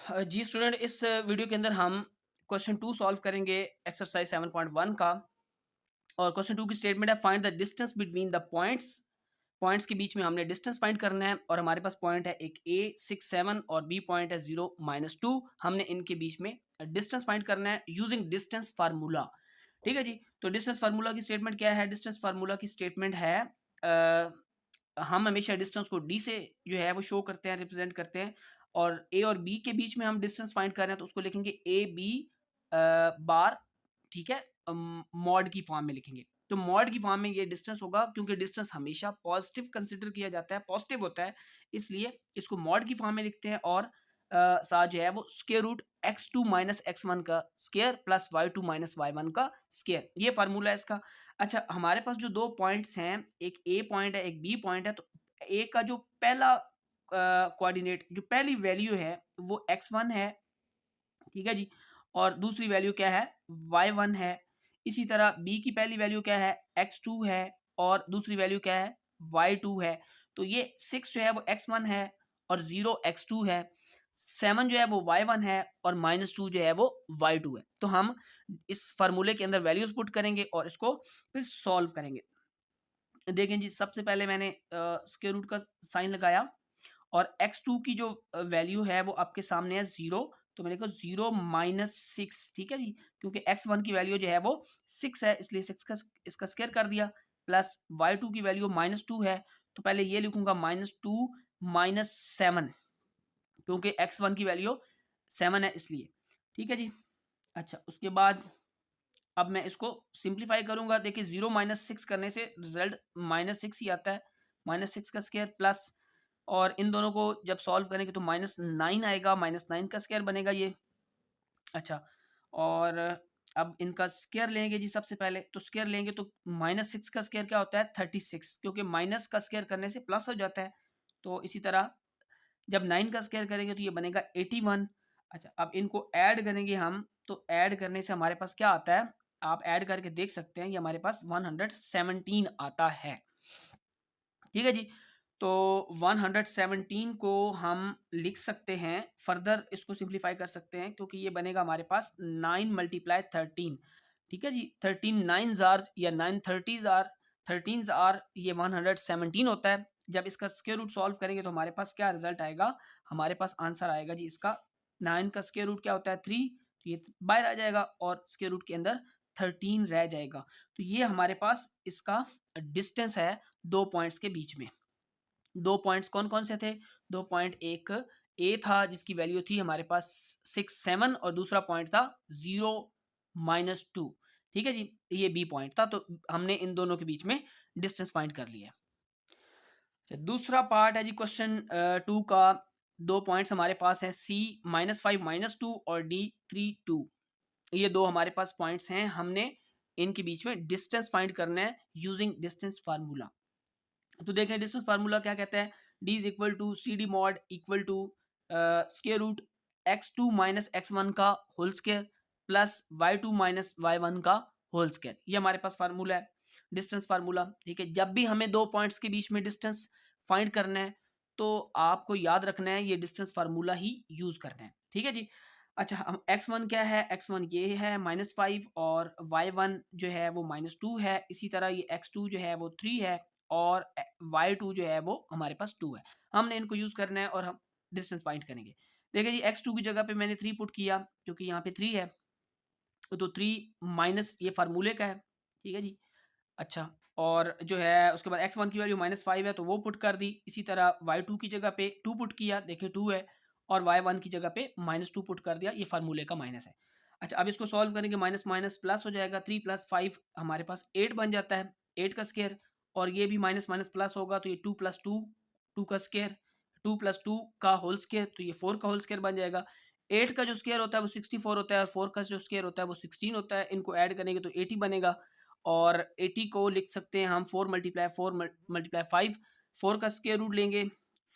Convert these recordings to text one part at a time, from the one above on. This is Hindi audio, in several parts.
जी स्टूडेंट, इस वीडियो के अंदर हम क्वेश्चन 2 सॉल्व करेंगे एक्सरसाइज 7.1 का। और क्वेश्चन 2 की स्टेटमेंट है find the distance between the points. Points के बीच में हमने डिस्टेंस फाइंड करना है और हमारे पास पॉइंट है एक ए 6 7 और बी पॉइंट है 0 -2। हमने इनके बीच में डिस्टेंस फाइंड करना है यूजिंग डिस्टेंस फार्मूला। ठीक है जी। तो डिस्टेंस फार्मूला की स्टेटमेंट क्या है? डिस्टेंस फार्मूला की स्टेटमेंट है हम हमेशा डिस्टेंस को डी से जो है वो शो करते हैं, रिप्रेजेंट करते हैं। और ए और बी के बीच में हम डिस्टेंस फाइंड कर रहे हैं तो उसको लिखेंगे ए बी बार। ठीक है, मॉड की फॉर्म में लिखेंगे। तो मॉड की फॉर्म में ये डिस्टेंस होगा क्योंकि डिस्टेंस हमेशा पॉजिटिव कंसिडर किया जाता है, पॉजिटिव होता है, इसलिए इसको मॉड की फॉर्म में लिखते हैं। और साथ जो है वो square root x2 minus x1 का square plus y2 minus y1 का स्क्वायर, ये फार्मूला है इसका। अच्छा, हमारे पास जो दो पॉइंट्स हैं, एक ए पॉइंट है एक बी पॉइंट है, तो ए का जो पहला कोऑर्डिनेट, जो पहली वैल्यू है वो x1 है। ठीक है जी। और दूसरी वैल्यू क्या है? y1 है। इसी तरह बी की पहली वैल्यू क्या है? x2 है। और दूसरी वैल्यू क्या है? y2 है। तो ये 6 जो है वो x1 है और 0 x2 है। 7 जो है वो y1 है और -2 जो है वो y2 है। तो हम इस फार्मूले के अंदर वैल्यूज पुट करेंगे और इसको फिर सॉल्व करेंगे। देखें जी, सबसे पहले मैंने स्क्वायर रूट का साइन लगाया और x2 की जो वैल्यू है वो आपके सामने है 0। तो मैंने कहा 0 -6। ठीक है जी, क्योंकि x1 की वैल्यू जो है वो 6 है, इसलिए 6 का इसका स्क्वायर कर दिया। प्लस y2 की वैल्यू -2 है, तो पहले ये लिखूंगा -2 -7, क्योंकि x1 की वैल्यू 7 है इसलिए। ठीक है जी। अच्छा, उसके बाद अब मैं इसको सिंप्लीफाई करूंगा। देखिए 0 -6 करने से रिजल्ट -6 ही आता है। -6 का स्क्वायर प्लस, और इन दोनों को जब सॉल्व करेंगे तो -9 आएगा, -9 का स्क्वायर बनेगा ये। अच्छा, और अब इनका स्क्वायर लेंगे जी। सबसे पहले तो स्क्वायर लेंगे तो -6 का स्क्वायर क्या होता है? 36, क्योंकि माइनस का स्क्वायर करने से प्लस हो जाता है। तो इसी तरह जब 9 का स्क्वायर करेंगे तो ये बनेगा 81। अच्छा, अब इनको ऐड करेंगे हम, तो ऐड करने से हमारे पास क्या आता है? आप ऐड करके देख सकते हैं, ये हमारे पास 117 आता है। ठीक है जी। तो 117 को हम लिख सकते हैं, फर्दर इसको सिंप्लीफाई कर सकते हैं, क्योंकि ये बनेगा हमारे पास 9 × 13। ठीक है जी। 13 9s आर या 9 30s आर 13s आर, ये 117 होता है। जब इसका स्क्वायर रूट सॉल्व करेंगे तो हमारे पास क्या रिजल्ट आएगा? हमारे पास आंसर आएगा जी इसका 9 का स्क्वायर रूट क्या होता है? 3। तो ये बाहर आ जाएगा और स्क्वायर रूट के अंदर 13 रह जाएगा। तो ये हमारे पास इसका डिस्टेंस है दो पॉइंट्स के बीच में। दो पॉइंट्स कौन कौन से थे? दो पॉइंट, एक ए था जिसकी वैल्यू थी हमारे पास 6 7, और दूसरा पॉइंट था 0 -2। ठीक है जी, ये बी पॉइंट था। तो हमने इन दोनों के बीच में डिस्टेंस फाइंड कर लिया। अच्छा, दूसरा पार्ट है जी क्वेश्चन 2 का। दो पॉइंट्स हमारे पास है C -5 -2 और D 3 2। ये दो हमारे पास पॉइंट्स हैं, हमने इनके बीच में डिस्टेंस फाइंड करना है यूजिंग डिस्टेंस फार्मूला। तो देखें डिस्टेंस फार्मूला क्या कहता है? D is equal to C D mod equal to square root x2 minus x1 का whole square plus y2 minus y1 का होल स्क्वायर। ये हमारे पास फार्मूला है, डिस्टेंस फार्मूला। ठीक है, जब भी हमें दो पॉइंट्स के बीच में डिस्टेंस फाइंड करना है तो आपको याद रखना है ये डिस्टेंस फार्मूला ही यूज करना है। ठीक है जी। अच्छा, हम x1 क्या है? x1 ये है -5 और y1 जो है वो -2 है। इसी तरह ये x2 जो है वो 3 है और y2 जो है वो हमारे पास 2 है। हमने इनको यूज करना है और हम डिस्टेंस फाइंड करेंगे। देखिए जी, x2 की जगह पे मैंने 3 पुट किया क्योंकि यहाँ पे 3 है, तो 3 माइनस ये फार्मूले का है। ठीक है जी। अच्छा, और जो है उसके बाद x1 की वैल्यू -5 है तो वो पुट कर दी। इसी तरह y2 की जगह पे 2 पुट किया, देखिए 2 है, और y1 की जगह पे -2 पुट कर दिया, ये फार्मूले का माइनस है। अच्छा, अब इसको सॉल्व करेंगे, माइनस माइनस प्लस हो जाएगा, 3 + 5 हमारे पास 8 बन जाता है, 8 का स्क्वायर। और ये भी माइनस माइनस प्लस होगा तो ये 2 + 2, 2 का स्क्वायर, 2 + 2 का होल स्क्वायर, तो ये 4 का होल स्क्वायर बन जाएगा। 8 का जो स्क्वायर होता है वो 64 होता है और 4 का जो स्क्वायर होता है वो 16 होता है। इनको ऐड करेंगे तो 80 बनेगा। और 80 को लिख सकते हैं हम 4 × 4 × 5। 4 का स्क्वायर रूट लेंगे,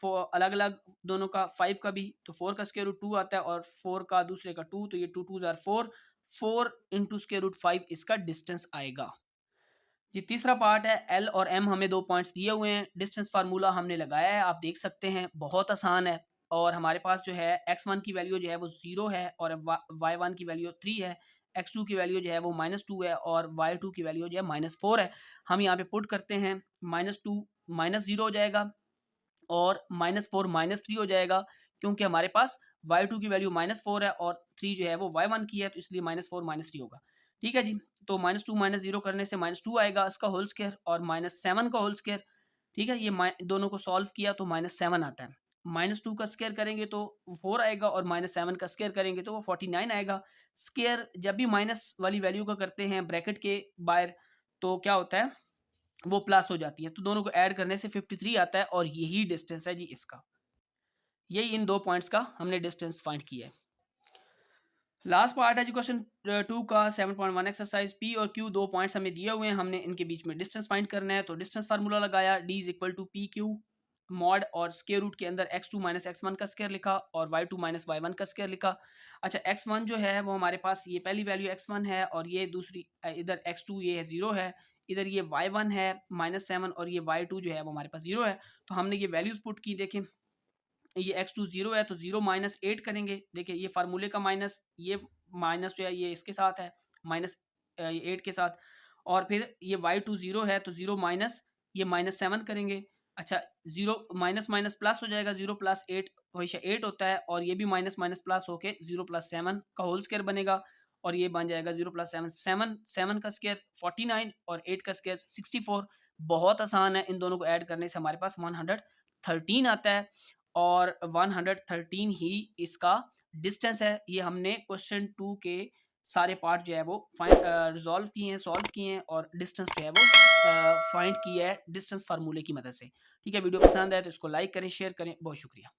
अलग अलग दोनों का, 5 का भी, तो 4 का स्क्वायर रूट 2 आता है और 4 का दूसरे का 2, तो ये 2 2s आर 4, 4 × स्क्वायर रूट 5 इसका डिस्टेंस आएगा। ये तीसरा पार्ट है, एल और एम हमें दो पॉइंट्स दिए हुए हैं, डिस्टेंस फार्मूला हमने लगाया है, आप देख सकते हैं बहुत आसान है। और हमारे पास जो है x1 की वैल्यू जो है वो 0 है और y1 की वैल्यू 3 है, x2 की वैल्यू जो है वो -2 है और y2 की वैल्यू जो है -4 है। हम यहाँ पे पुट करते हैं, -2 -0 हो जाएगा और -4 -3 हो जाएगा, क्योंकि हमारे पास y2 की वैल्यू -4 है और 3 जो है वो y1 की है, तो इसलिए -4 -3 होगा। ठीक है जी, तो -2 -0 करने से -2 आएगा इसका होल स्क्वायर और -7 का होल स्क्वायर। ठीक है, ये दोनों को सॉल्व किया तो -7 आता है। -2 का स्क्वायर करेंगे तो 4 आएगा और -7 का स्क्वायर करेंगे तो वो 49 आएगा। स्क्वायर जब भी माइनस वाली वैल्यू का करते हैं ब्रैकेट के बाहर, तो क्या होता है, वो प्लस हो जाती है, तो दोनों को ऐड करने से 53 आता है और यही डिस्टेंस है जी इसका। यही इन 2 पॉइंट्स का हमने डिस्टेंस फाइंड किया है। लास्ट पार्ट है जी क्वेश्चन 2 का 7.1 एक्सरसाइज। पी और क्यू 2 पॉइंट्स हमें दिए हुए हैं, हमने इनके बीच में डिस्टेंस फाइंड करना है। तो डिस्टेंस फार्मूला लगाया, d is equal to P Q mod और स्क्वायर रूट के अंदर x2 माइनस x1 का स्क्वायर लिखा और y2 माइनस y1 का स्क्वायर लिखा। अच्छा, x1 जो है वो हमारे पास ये पहली वैल्यू x1 है और ये दूसरी इधर x2 ये है 0 है, इधर ये y1 है -7 और ये y2 जो है वो हमारे पास 0 है। तो हमने ये वैल्यूज पुट की, देखें ये x2 0 है तो 0 माइनस 8 करेंगे। देखिए ये फार्मूले का माइनस, ये माइनस जो है ये इसके साथ है माइनस 8 के साथ, और फिर ये y2 0 है तो 0 माइनस ये -7 करेंगे। अच्छा, 0 माइनस माइनस प्लस हो जाएगा, 0 प्लस 8 हमेशा 8 होता है और ये भी माइनस माइनस प्लस होके 0 प्लस 7 का होल स्क्वायर बनेगा और ये बन जाएगा 0 प्लस 7 7 7 का स्क्वायर 49 और 8 का स्क्वायर 64। बहुत आसान है, इन दोनों को ऐड करने से हमारे पास 113 आता है और 113 ही इसका डिस्टेंस है। ये हमने क्वेश्चन 2 के सारे पार्ट जो है वो रिजॉल्व किए हैं, सॉल्व किए हैं और डिस्टेंस जो है वो फाइंड किया है डिस्टेंस फार्मूले की मदद से। ठीक है, वीडियो पसंद आए तो इसको लाइक करें, शेयर करें। बहुत शुक्रिया।